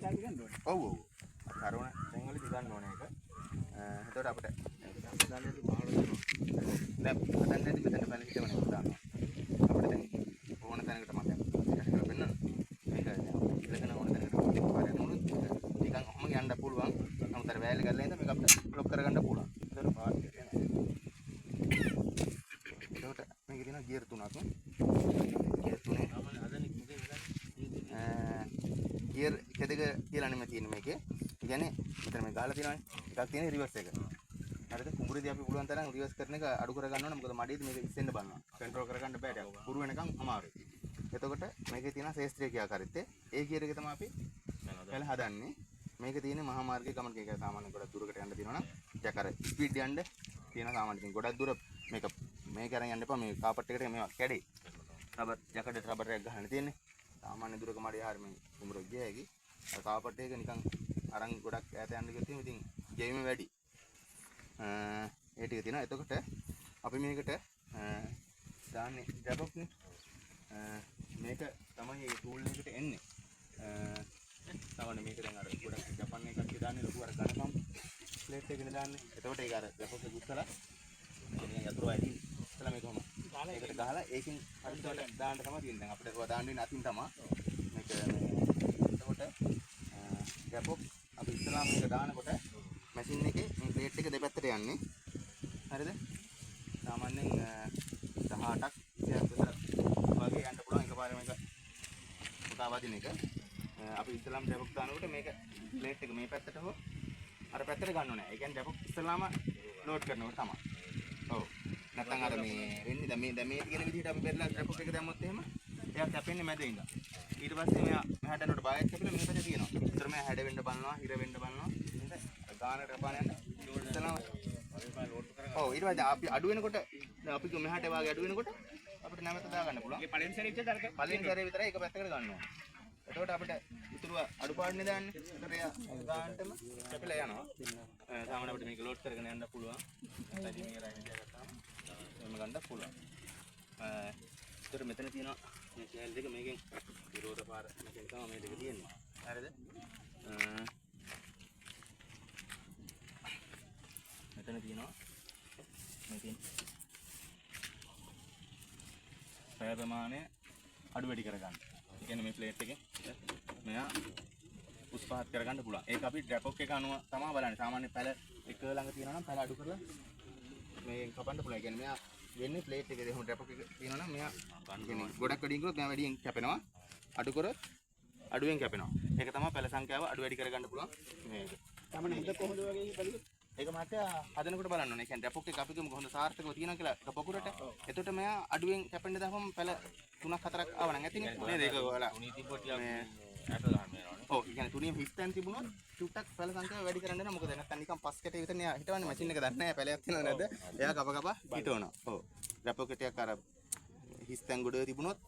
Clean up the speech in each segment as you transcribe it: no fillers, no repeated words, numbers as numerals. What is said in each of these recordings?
ඔව් ඔව්. කරවන තැන් වල දිගන්න ඕනේ ඒක. එතකොට අපිට දැන් හදන්න ඇති මෙතන පැල හිටවනේ දානවා. අපිට දැන් ඕන තැනකට මම දැන් පෙන්නන්න. මේක ඉලකන ඕන තැනකට පාරේ නෝන නිකන් ඔහම යන්න පුළුවන්. නමුත් අර වැයල ගල්ලා ඉඳන් මේක අපිට බ්ලොක් කරගන්න පුළුවන්. එතකොට පාත් යනවා. එතකොට මේකේ තියෙනවා ගියර් තුනක්. ගියර් තුනේ ගියර් එක දෙක කියලා නෙමෙයි තියෙන්නේ මේකේ. ඒ කියන්නේ මෙතන මේ ගාලා තියෙනවානේ. එකක් තියෙන්නේ රිවර්ස් එක. හරිද? කුඹුරේදී අපි පුළුවන් තරම් රිවර්ස් කරන එක අඩු කර ගන්න ඕනේ. මොකද මඩේදී මේක ඉස්සෙන්න බලනවා. කන්ට්‍රෝල් කරගන්න බෑ ටිකක්. පුරු වෙනකන් අමාරුයි. එතකොට මේකේ තියෙන ශේස්ත්‍රීය ක්‍රියාකාරීත්වය. ඒ ගියර් එක තමයි අපි පෙළ හදන්නේ. මේක තියෙන්නේ මහා මාර්ගයේ ගමනක. ඒක සාමාන්‍ය ගොඩක් දුරකට යන්න තියෙනවා නම් ටිකක් අර ස්පීඩ් යන්න තියෙන සාමාන්‍ය ඉතින් ගොඩක් දුර මේක අරන් යන්න එපා. මේ කාපට් එකට මේවා කැඩේ. රබර් ජැකට් රබර් එකක් ගහන්න තියෙන්නේ. සාමාන්‍ය දුරක මඩේ හරිය මේ කුඹුර ගිය හැකි. අර කාපට් එක නිකන් අරන් ගොඩක් ඈත යන්න ගියොත් ඉතින් ගෙයිම වැඩි. ඒ ටික තියෙනවා. එතකොට අපි මේකට දාන්නේ ඩ්‍රොප් නේ. මේක තමයි ටූල් එකට එන්නේ. තමයි මේක දැන් අර ගොඩක් ජපන් එකක් දාන්නේ ලොකු අර ඝන පම්ප් ප්ලේට් එකකින් දාන්නේ. එතකොට ඒක අර ඩ්‍රොප් එක උස්සලා නිකන් යතුරු ඇදී ඉස්සලා මේක කොහොම ඒකට ගහලා ඒකෙන් හරියට දාන්න තමයි තියෙන්නේ. දැන් අපිට ඒවා දාන්න වෙන අතින් තමයි මේක එතකොට ඩ්‍රොප් අපි ඉස්සලා මේක දානකොට මැෂින් එකේ මේ ප්ලේට් එක දෙපැත්තට යන්නේ. හරිද? සාමාන්‍යයෙන් 18ක් 20ක් විතර වගේ යන්න පුළුවන් එකපාරේ මේක පුතා වදින එක. අපි ඉස්සලාම ඩ්‍රොප් දානකොට මේක ප්ලේට් එක මේ පැත්තට හෝ අර පැත්තට ගන්නව නෑ. ඒ කියන්නේ ඩ්‍රොප් ඉස්සලාම ලෝඩ් කරනකොට තමයි. ඔව්. නැත්නම් අර මේ වෙන්නේ දැන් මේ කියන විදිහට අපි බෙරලා ඩ්‍රොප් එක දැම්මොත් එහෙම එයා කැපෙන්නේ මැද ඉඳන්. ඊට පස්සේ මෙයා මෙහාට යනකොට බායක් කැපිලා මේ පැත්තේ තියෙනවා. ඒතර මෙයා හැඩ වෙන්න බලනවා, හිර වෙන්න බලනවා. නේද? ගානට කපාන යන ඉස්සලාම ඔව් ඊට පස්සේ අපි අඩු වෙනකොට අපි මෙහාට වාගේ අඩු වෙනකොට අපිට නැවත දා ගන්න පුළුවන්. ඒ පළවෙනි සැරේ විතර අරක පළවෙනි සැරේ විතරයි එක පැත්තකට ගන්නවා. එතකොට අපිට ඉතුරුව අඩුපාඩුනේ දාන්නේ. ඒතර එයා ගානටම කැපිලා යනවා. සාමාන්‍ය අපිට මේක ලෝඩ් කරගෙන යන්න පුළුවන්. නැත්නම් මේ රයින් එක ගත්තාම එම ගන්න පුළුවන්. ඒතර මෙතන තියෙනවා මේ කෑල් දෙක මේකෙන් විරෝධ පාර මේකෙන් තමයි මේ දෙක තියෙන්නේ. හරිද? මෙතන තියෙනවා මේකෙන් පැය ප්‍රමාණය අඩු වැඩි කරගන්න. ඒ කියන්නේ මේ ප්ලේට් එකේ මෙයා උස් පහත් කරගන්න පුළුවන්. ඒක අපි ඩ්‍රොප් එක අනුව තමයි බලන්නේ. සාමාන්‍ය පැල එක ළඟ තියෙනවා නම් පැල අඩු කරලා මේකෙන් කපන්න පුළුවන්. ඒ කියන්නේ මෙයා වෙන්නේ ප්ලේට් එකේ දෙහම ඩ්‍රොප් එක තියෙනවා නම් මෙයා කියන්නේ ගොඩක් වැඩි කරොත් මෙයා වැඩියෙන් කැපෙනවා. අඩු කරොත් අඩුවෙන් කැපෙනවා. ඒක තමයි පැල සංඛ්‍යාව අඩු වැඩි කරගන්න පුළුවන් මේක. සාමාන්‍ය මුද කොහොමද වගේ බලුවොත් ඒක මාත්‍ය හදනකොට බලන්න ඕනේ. ඒ කියන්නේ ඩ්‍රොප් එක අපි ගමු කොහොමද සාර්ථකව තියෙනවා කියලා එක පොකුරට. එතකොට මෙයා අඩුවෙන් කැපෙන්න දාපම පැල 3ක් 4ක් ආව නම් ඇතිනේ. නේද? ඒක ඔයාලා තුනී තිබ්බොත් ටිකක් මේ ඇට ගන්න වෙනවනේ. ඔව්. ඒ කියන්නේ තුනී හිස්තන් තිබුණොත් චුට්ටක් පැල සංඛ්‍යාව වැඩි කරන්න වෙනවා. මොකද නැත්තම් නිකන් පස් කැටේ විතරනේ හිටවන්නේ. මැෂින් එක දන්නේ නැහැ පැලයක් තියෙනවද නැද්ද. එයා කප කප හිටවනවා. ඔව්. ඩ්‍රොප් එකක් අර හිස්තන් ගොඩ තිබුණොත්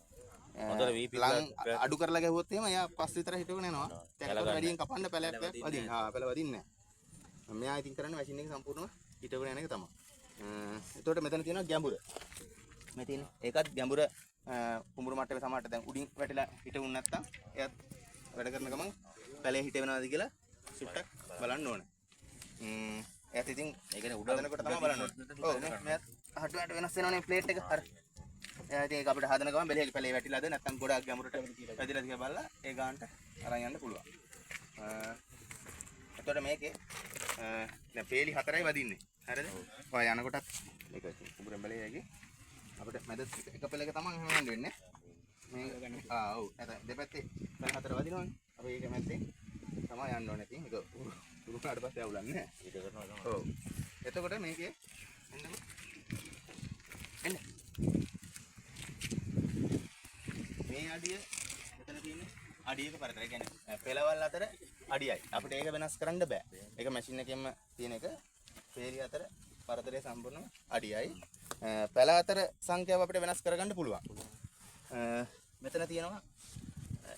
හොඳට වීපී අඩු කරලා ගැහුවොත් එහෙම එයා පස් විතර හිටවගෙන යනවා. දැන් වැඩියෙන් කපන්න පැලයක් වදින්න. පැල වදින්නේ නැහැ. මෙයා ඉතින් කරන්නේ මැෂින් එක සම්පූර්ණව හිටවගෙන යන එක තමයි. එතකොට මෙතන තියෙනවා ගැඹුර. මේ තියෙන්නේ. ඒකත් ගැඹුර කුඹුරු මට්ටමේ සමහරට දැන් උඩින් වැටිලා හිටුන් නැත්තම් එයාත් වැඩ කරන ගමන් පැලේ හිට වෙනවද කියලා සුට්ටක් බලන්න ඕනේ. එයාත් ඉතින් ඒ කියන්නේ උඩ හදනකොට තමයි බලන්න ඕනේ. ඔව් මෙයාත් හටුවට වෙනස් වෙනවනේ ප්ලේට් එක. හරි. එයා ඉතින් ඒක අපිට හදන ගමන් බැලේ පැලේ වැටිලාද නැත්තම් ගොඩක් ගැඹුරට වැදිලාද කියලා බලලා ඒ ගානට අරන් යන්න පුළුවන්. එතකොට මේකේ දැන් පේලි 4යි වදින්නේ. හරිද? ඔය යනකොටත් මේක කුඹුරෙන් බලේ යකි අපිට මැද එක පෙළක තමයි එහෙම යන්න වෙන්නේ. මේ ඔව් නැත්නම් දෙපැත්තේ පැල 4 වදිනවනේ. අපි ඒක මැද්දේ තමයි යන්න ඕනේ. ඉතින් ඒක උරුණාට පස්සේ අවුලන්නේ නැහැ. ඒක කරනවා තමයි. ඔව්. එතකොට මේකේ එන්න මේ අඩිය මෙතන තියෙන්නේ අඩියක පරතර. ඒ කියන්නේ පෙළවල් අතර අඩියයි. අපිට ඒක වෙනස් කරන්න බෑ. ඒක මැෂින් එකෙන්ම තියෙන එක. පේලි අතර පරතරය සම්පූර්ණම අඩියයි. පැල අතර සංඛ්‍යාව අපිට වෙනස් කරගන්න පුළුවන්. මෙතන තියෙනවා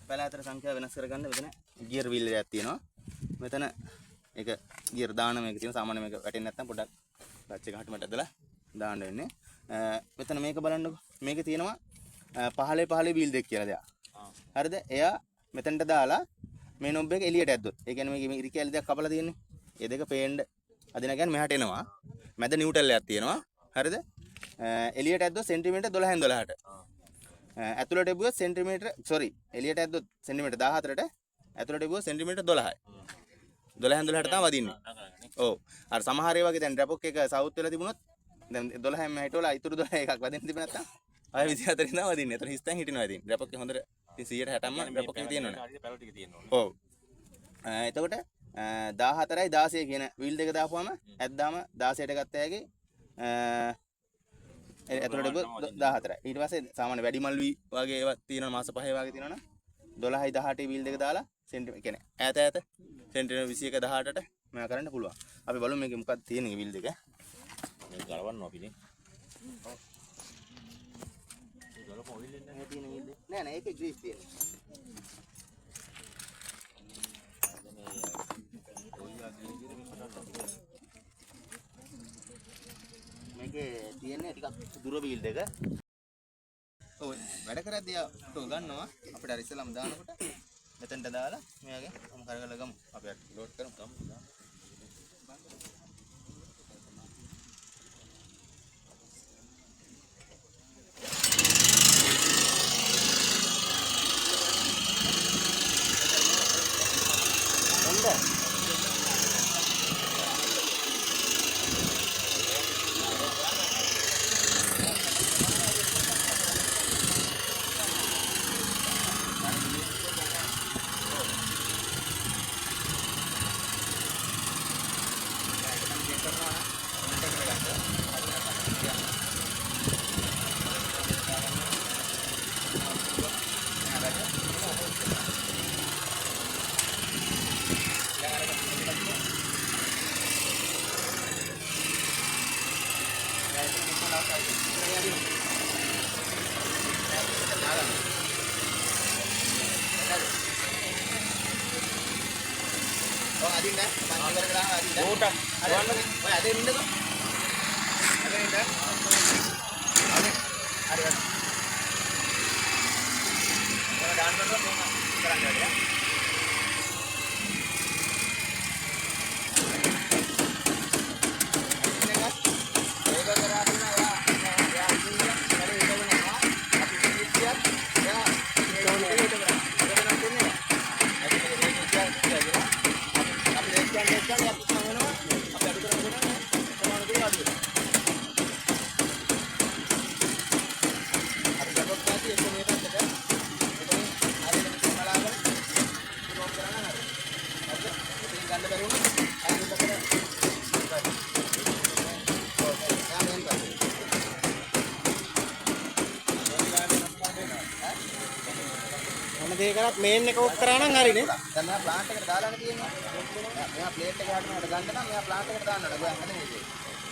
පැල අතර සංඛ්‍යාව වෙනස් කරගන්න මෙතන ගියර් වීල් එකක් තියෙනවා. මෙතන ඒක ගියර් දාන මේක තියෙන සාමාන්‍ය මේක වැටෙන්නේ නැත්නම් පොඩ්ඩක් ක්ලච් එක හටමට ඇදලා දාන්න වෙන්නේ. මෙතන මේක බලන්නකො. මේකේ තියෙනවා 15 වීල් දෙක කියලා දෙයක්. හරිද? එයා මෙතනට දාලා මේ නොබ් එක එළියට ඇද්දොත්. ඒ කියන්නේ මේකේ ඉරි කැලි දෙකක් කපලා තියෙන්නේ. ඒ දෙක පේන්න අදින කියන්නේ මෙහාට එනවා. මැද නිව්ට්‍රල් එකක් තියෙනවා. හරිද? එළියට ඇද්දොත් සෙන්ටිමීටර් 12න් 12ට. ඇතුළට එබුවොත් සෙන්ටිමීටර් එළියට ඇද්දොත් සෙන්ටිමීටර් 14ට ඇතුළට එබුවොත් සෙන්ටිමීටර් 12යි. 12න් 12ට තමයි වදින්නේ. ඔව්. අර සමහර ඒ වගේ දැන් ඩ්‍රැපොක් එක සවුත් වෙලා තිබුණොත් දැන් 12න් හිටවලා ඉතුරු 12 එකක් වදින්න තිබුණ නැත්තම් ආය 24 ඉඳන් වදින්නේ. එතන හිස්තැන් හිටිනවා ඉතින්. ඩ්‍රැපොක් එක හොඳට 160ක්ම ඩ්‍රැපොක් එක තියෙනවනේ. ඔව්. එතකොට 14යි 16 කියන වීල් දෙක දාපුවම ඇද්දාම 16ට ගත්ත හැකි ඇතුළට 14යි. ඊට පස්සේ සාමාන්‍ය වැඩි මල් වී වගේ ඒවා තියෙනවා මාස 5 වගේ තියෙනවනම් 12යි 18යි වීල් දෙක දාලා සෙන්ටිමීටර් කියන්නේ ඈත සෙන්ටිමීටර් 21 18ට මම කරන්න පුළුවන්. අපි බලමු මේකේ මොකක්ද තියෙන්නේ වීල් දෙක. මේක ගලවන්න අපි නේ. ඒ ගලවපු ඔයිල් එක නෑ තියෙන වීල් දෙක. නෑ ඒකේ ග්‍රීස් තියෙනවා. මේකේ තියෙන්නේ ටිකක් දුර වීල් දෙක. ඔව් වැඩ කරද්දී ටෝ ගන්නවා අපිට අර ඉස්සලම දානකොට මෙතනට දාලා මෙයාගේ මම කරගල ගමු. අපි ලෝඩ් කරමු. මේන් එක ඔෆ් කරා නම් හරිනේ. දැන් මෙයා ප්ලාන්ට් එකට දාලානේ තියෙන්නේ. මෙයා ප්ලේට් එක හදනකොට ගන්න නම් මෙයා ප්ලාන්ට් එකට දාන්න ඕන. ගියා හදන්නේ.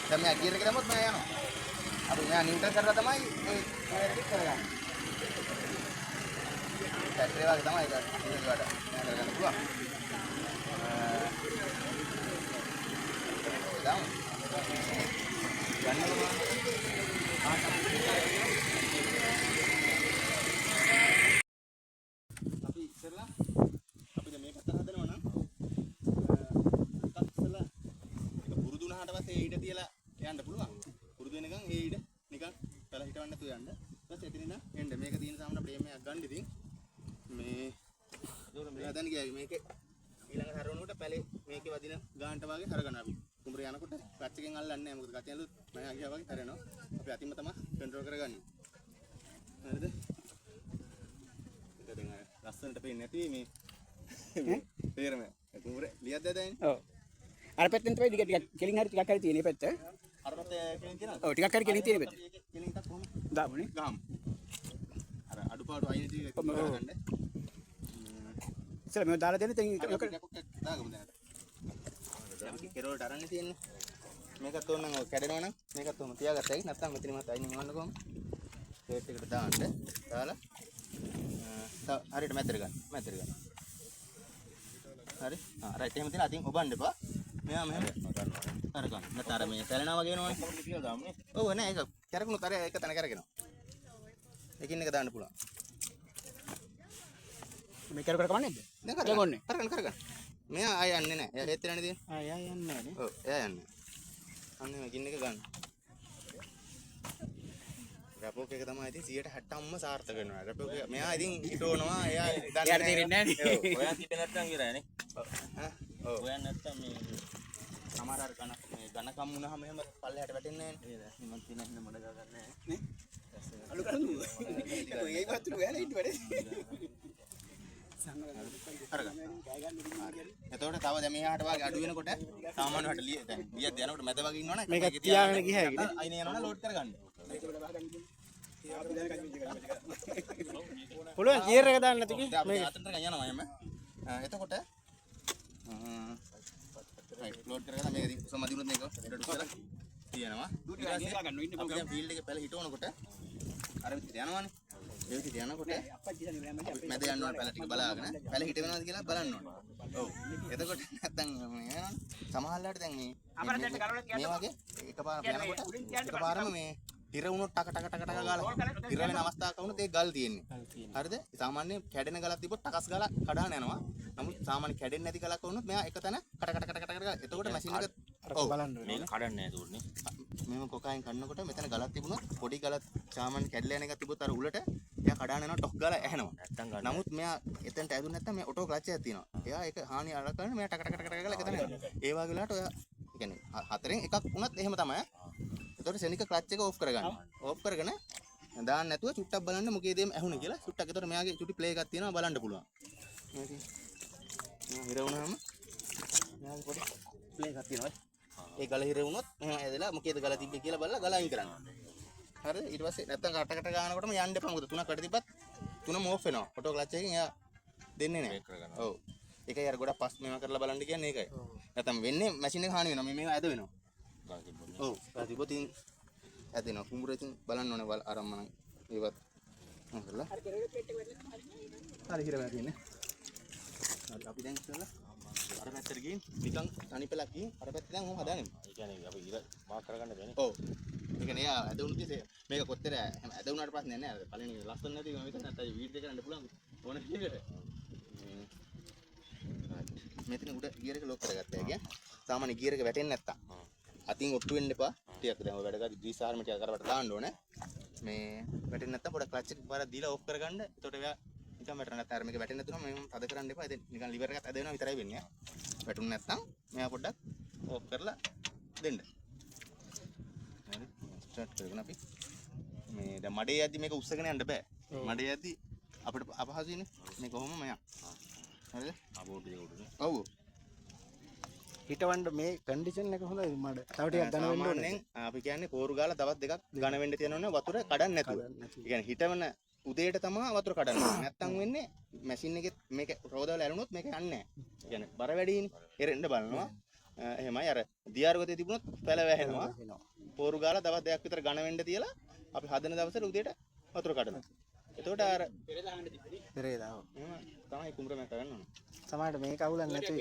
දැන් මෙයා ගියර් එක දැම්මොත් මෙයා යනවා. අපි මෙයා නිව්ටන් කරලා තමයි මේ ටික කරගන්නේ. බැටරි වගේ තමයි ඒක. ඒක වලට කරගන්න පුළුවන්. දාමු. ගන්නකො. ඊට තියලා යන්න පුළුවන්. පුරුදු වෙනකන් ඒ ඊට නිකන් පළ හිටවන්න නැතුව යන්න. ඊපස්සේ එතන ඉඳන් එන්න. මේක තියෙන සාමාන්‍ය ප්‍රේම් එකක් ගන්න ඉතින් මේ දැන් ගියා මේකේ ඊළඟට හරවනකොට පැලේ මේකේ වදින ගානට වගේ හරගනවා අපි. කුඹුර යනකොට ක්ලච් එකෙන් අල්ලන්නේ නැහැ. මොකද කතියලුත් මම ගියා වගේ හරනවා. අපි අතින්ම තමයි කන්ට්‍රෝල් කරගන්නේ. හරිද? ඒක දැන් ලස්සනට පේන්නේ නැති මේ තේරෙම. කුඹුරේ ලියක් දැදන්නේ. ඔව්. අර පැත්තෙන් තමයි ටික කෙලින් හරි ටිකක් හරි තියෙන පැත්ත. අර පැත්තේ කෙලින් තියෙනවද? ඔව් ටිකක් හරි කෙලින් තියෙන පැත්ත. කෙලින් එකක් කොහොමද? දාමුනේ. ගහමු. අර අඩුපාඩු අයින ටික කරගන්න. ඉතින් මේ දාලා දෙන්න තෙන් දාගමු දැන්. අපි කෙරවලට අරන්නේ තියෙන්නේ. මේකත් ඕන නම් ඔය කැඩෙනවා නම් මේකත් ඔහම තියාගත්තයි. නැත්නම් මෙතනමත් අයින් ගන්න කොහොම? ප්ලේට් එකට දාන්න. දාලා හරියට මැදට ගන්න. මැදට ගන්න. හරි. රයිට් එහෙම තියෙන අතින් ඔබන්න එපා. මෙයා මෙහෙම අරගන්න. නැත්නම් අර මේ සැලෙනවා වගේ එනවනේ. කොහොමද කියලා දාන්නේ? ඔව් නෑ ඒක කරකුණුත් අර එක තැන කරගෙනවා. එකින් එක දාන්න පුළුවන්. මේ කර කර කමන්නේ නැද්ද? දැන් කරගන්න. මෙයා ආය යන්නේ නැහැ. එයා හේත් වෙනනේ තියෙන්නේ. එයා යන්නේ නැහැ නේ. ඔව් එයා යන්නේ. අන්න මකින් එක ගන්න. රැපෝක් එක තමයි ඉතින් 160ක්ම සාර්ථක වෙනවා. රැපෝක් එක මෙයා ඉතින් හිටවනවා. එයා එයාට තේරෙන්නේ නැහැ නේ. ඔයා හිට නැත්තම් ඉවරයි නේ. ඔව්. ඔයා නැත්තම් මේ සමහර අර ඝනකම් වුණාම එහෙම පල්ලෙහාට වැටෙන්නේ නැහැ නේ. මම තියෙන හින්න මොඩ ගන්න නැහැ. නේ. අලු කරන්නේ. ඒකේ වතුර ගෑලා ඉන්න වැඩේ. කරගන්න. එතකොට තව දැන් මෙහාට වාගේ අඩු වෙනකොට සාමාන්‍ය වට දැන් ලියක් යනකොට මැද වගේ ඉන්නවනේ. මේක තියාගෙන ගියා හැකිනේ. අයිනේ යනවනේ ලෝඩ් කරගන්න. පුළුවන් ගියර් එක දාන්න නැති කි මේක අතට යනවා එම. එතකොට රයිට් ලෝඩ් කරගන්න මේක ඉතින් සමදි වුණොත් මේක ඊට උස්සලා තියනවා. ඊට පස්සේ අපි දැන් ෆීල්ඩ් එකේ පැල හිටවනකොට අර විදිහට යනවනේ. ඒ විදිහට යනකොට මැද යන්න ඕන පැල ටික බලාගෙන පැල හිට වෙනවද කියලා බලන්න ඕන. ඔව්. එතකොට නැත්තම් මේ සමහරවිට දැන් මේ වගේ එකපාරක් යනකොට එකපාරම මේ හිර වුණොත් ටක ටක ටක ටක ගාලා හිර වෙන අවස්ථාවක වුණොත් ඒ ගල් තියෙන්නේ. හරිද? සාමාන්‍ය කැඩෙන ගලක් තිබ්බොත් ටකස් ගාලා කඩාන යනවා. නමුත් සාමාන්‍ය කැඩෙන්නේ නැති ගලක් වුණොත් මෙයා එක තැන කට කට කට කට කට එතකොට මැෂින් එක ඔව් බලන්න මේක කඩන්නේ නැහැ දුන්නේ. මෙහෙම කොකායින් කන්නකොට මෙතන ගලක් තිබුණොත් පොඩි ගලක් සාමාන්‍ය කැඩලා යන එකක් තිබ්බොත් අර උලට එයා කඩාන යනවා ටොක් ගාලා ඇහෙනවා. නැත්තම් ගන්න. නමුත් මෙයා එතනට ඇදුනේ නැත්තම් මේ ඔටෝ ක්ලච් එකක් තියෙනවා. එයා ඒක හානිය අර කරන මෙයා ටක ටක ටක ටක ගාලා එක තැන යනවා. ඒ වගේ වෙලාවට ඔයා කියන්නේ හතරෙන් එකක් වුණත් එහෙම තමයි. එතකොට සෙනික ක්ලච් එක ඕෆ් කරගන්න. ඕෆ් කරගෙන දාන්න නැතුව චුට්ටක් බලන්න මොකේද ඇහුනේ කියලා. චුට්ටක් එතකොට මෙයාගේ චුටි ප්ලේ එකක් තියෙනවා බලන්න පුළුවන්. මේක හිර වුණාම මෙයාගේ පොඩි ප්ලේ එකක් තියෙනවා. ඒ ගල හිර වුණොත් මෙහෙම ඇදලා මොකේද ගල තිබ්බේ කියලා බලලා ගල අයින් කරන්න. හරිද? ඊට පස්සේ නැත්තම් කටකට ගන්නකොටම යන්න එපා. මොකද තුනක් කට තිබ්බත් තුනම ඕෆ් වෙනවා. ඔටෝ ක්ලච් එකකින් එයා දෙන්නේ නැහැ. ඔව්. ඒකයි අර ගොඩක් පස් මේවා කරලා බලන්න කියන්නේ ඒකයි. නැත්තම් වෙන්නේ මැෂින් එක හානි වෙනවා. මේවා ඇද වෙනවා. ඔව්. ප්‍රතිපතින් ඇදෙනවා. කුඹුරකින් බලන්න ඕනේ වල අරම්මන ඒවත් කරලා. හරි හිර වෙලා තියෙන්නේ. හරි අපි දැන් ඉස්සෙල්ලා අර පැත්තට ගිහින් නිකන් තනි පෙලක් ගිහින් අර පැත්තට දැන් ඔහොම හදාගන්න. ඒ කියන්නේ අපි ඉර මාක් කරගන්න බෑනේ. ඔව්. ඒ කියන්නේ එයා ඇදුණු තිසේ මේක කොච්චර ඇද වුණාට පස්සේ නෑ. පළවෙනි ලස්සන නැති මම හිතන්නේ නැත්නම් වීඩියෝ කරන්න පුළුවන් ඕන කීයකට. මෙතන උඩ ගියර් එක ලොක් කරගත්තා කිය. සාමාන්‍ය ගියර් එක වැටෙන්නේ නැත්තම් අතින් ඔප්පු වෙන්න එපා. ටිකක් දැන් ඔය වැඩ කරලා ග්‍රීස් ආර්ම ටික කරවට දාන්න ඕනේ. මේ වැටෙන්නේ නැත්තම් පොඩක් ක්ලච් එක පාරක් දීලා ඔෆ් කරගන්න. එතකොට එයා නිකන් වැටෙන්නේ නැත්නම් අර මේක වැටෙන්නේ නැතුනම මම තද කරන්න එපා. ඉතින් නිකන් ලිවර් එකත් ඇද වෙනවා විතරයි වෙන්නේ. වැටුනේ නැත්තම් මෙයා පොඩ්ඩක් ඔෆ් කරලා දෙන්න. හරි. ස්ටාර්ට් කරගෙන අපි මේ දැන් මඩේ යද්දි මේක උස්සගෙන යන්න බෑ. මඩේ යද්දි අපිට අපහසුයිනේ. මේක කොහොම මෙයා. හරිද? අබෝඩ් එක උඩනේ. ඔව්. හිටවන්න මේ කන්ඩිෂන් එක හොඳයි මඩ. තව ටිකක් ඝන වෙන්න ඕනේ. අපි කියන්නේ පෝරු ගාලා දවස් දෙකක් ඝන වෙන්න තියෙනවනේ වතුර කඩන්න නැතුව. ඒ කියන්නේ හිටවන උදේට තමයි වතුර කඩන්න ඕනේ. නැත්තම් වෙන්නේ මැෂින් එකේ මේක රෝදවල ඇලුනොත් මේක යන්නේ නැහැ. ඒ කියන්නේ බර වැඩිනේ. එරෙන්න බලනවා. එහෙමයි අර දියාරුගතේ තිබුණොත් පැල වැහෙනවා. පෝරු ගාලා දවස් දෙකක් විතර ඝන වෙන්න තියලා අපි හදන දවසේ උදේට වතුර කඩනවා. එතකොට අර පෙරේදා. එහෙම තමයි කුඹර මේක කරන්න ඕනේ. සමහරට මේක අවුලක් නැති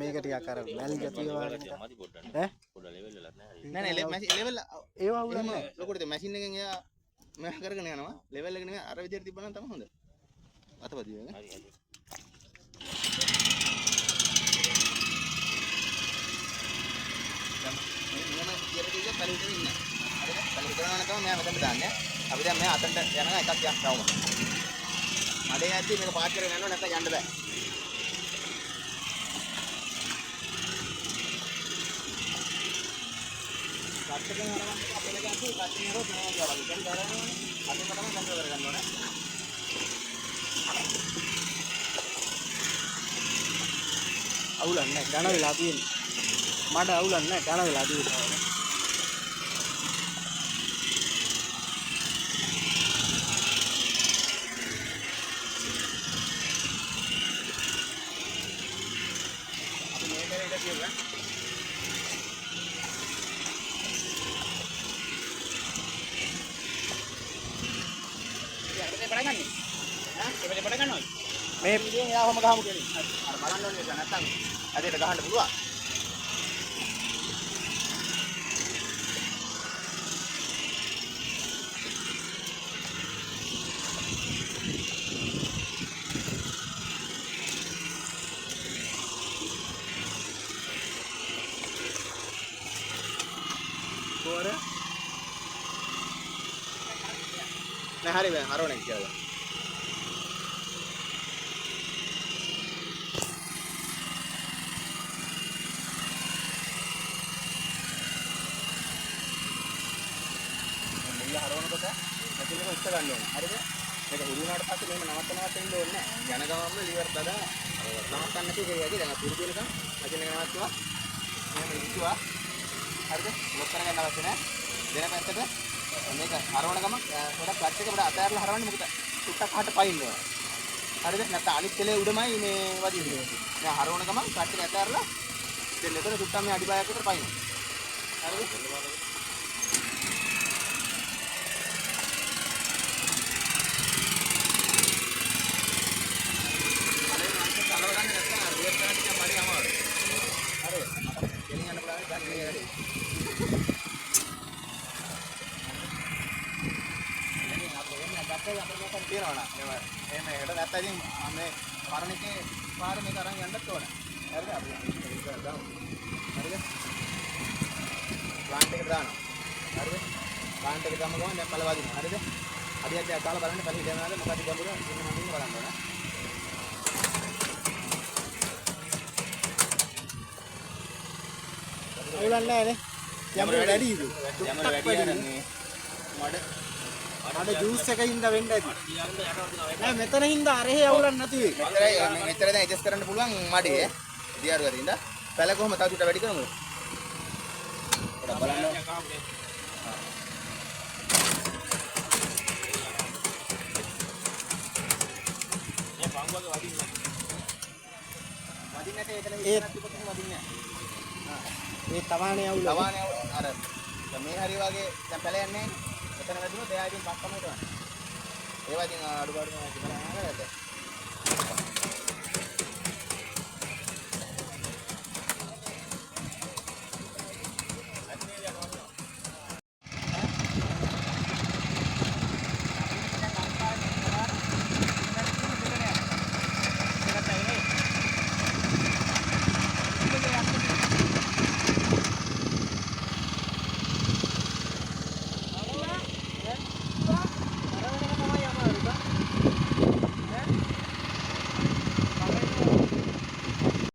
මේක ටිකක් අර වැල් ගතිය වගේ මදි පොඩ්ඩක්. ඈ පොඩ්ඩ ලෙවල් එකක් නැහැ. නෑ නෑ ලෙවල් ඒව අවුලක් නැහැ. ලොකුට මැෂින් එකෙන් එයා මම කරගෙන යනවා. ලෙවල් එක නෙමෙයි අර විදිහට තිබ්බනම් තමයි හොඳ. අතපදිය නේ. හරි හරි. නියම කියලා කිව්වොත් පරිවිතර ඉන්න. හරිද? පරිවිතර කරනවා නම් තමයි මම මෙතන දාන්නේ. අපි දැන් මෙයා අතට යනවා එකක් යක් තවම. මඩේ යද්දි මේක පාත් කරගෙන යනවා නැත්නම් යන්න බෑ. කට්ටකින් යනවා අපේ ගාන කට්ටින් හරෝ කරනවා වගේ. දැන් කරන්නේ අපි තමයි කන්ට්‍රෝල් කරගන්න ඕනේ. අවුලක් නැහැ. ඝන වෙලා තියෙන්නේ. මඩ අවුලක් නැහැ. ඝන වෙලා තියෙන්නේ. අපි මේක ඉඳ කියුවා. මේ ඉතින් එයා ඔහම ගහමු කියන්නේ. අර බලන්න ඕනේ නැත්නම් ඇදේට ගහන්න පුළුවන්. නෑ හරි බෑ හරවන්නේ කියලා. මෙල්ල හරවනකොට ඇතුලේ උස්ස ගන්න ඕනේ. හරිද? මේක හුරු වුණාට පස්සේ මෙහෙම නවත්ත ඉන්න ඕනේ නෑ. යන ගමන්ම ලිවර් දාලා නවත්තන්න නැති ඒකයි. දැන් පුරුදු වෙනකන් මැෂින් එක නවත්තුවා. මෙහෙම ඉස්සුවා. හරිද? ලොක් කරගන්න අවශ්‍ය නෑ. දෙන පැත්තට මේක හරවන ගමන් පොඩක් ක්ලච් එක පොඩ අතෑරලා හරවන්න මොකද? සුට්ටක් අහට පයින්න ඕන. හරිද? නැත්නම් අනිත් කෙලේ උඩමයි මේ වදින්නේ. දැන් හරවන ගමන් ක්ලච් එක අතෑරලා දෙන්න. එතන සුට්ටක් මේ අඩිබයක් විතර පයින්න. හරිද? ප්ලාන්ට් එකට දානවා. හරිද? ප්ලාන්ට් එකට දාම ගමන් දැන් පළ වදිනවා. හරිද? අඩියක් දෙයක් දාලා බලන්න පළ හිටියනවාද මොකද ගැඹුර ඉන්න මම බලන්න ඕන. අවුලක් නැහැ නේ. යමර වැඩිද? යමර වැඩි යන්නේ. මඩ ජූස් එකකින්ද වෙන්න ඇති. නෑ මෙතන හින්දා අරහේ අවුලක් නැති වෙයි. මෙතන දැන් ඇඩ්ජස්ට් කරන්න පුළුවන් මඩේ. දියාරු වරින්ද. පැල කොහම තව ටික වැඩි කරමුද? පොඩක් බලන්න. මේ පංගුවගේ වදින්නේ. වදින්නට එතන ඒ විතරක් වදින්නේ නැහැ. මේ තවානේ අවුල. තවානේ අර මේ හරිය වගේ දැන් පැල යන්නේ නැහැ. එතන වැදුනොත් එයා ඉතින් පස්සම හිටවන්නේ. ඒවා ඉතින් අඩු පාඩු මොනවද කියලා නේද?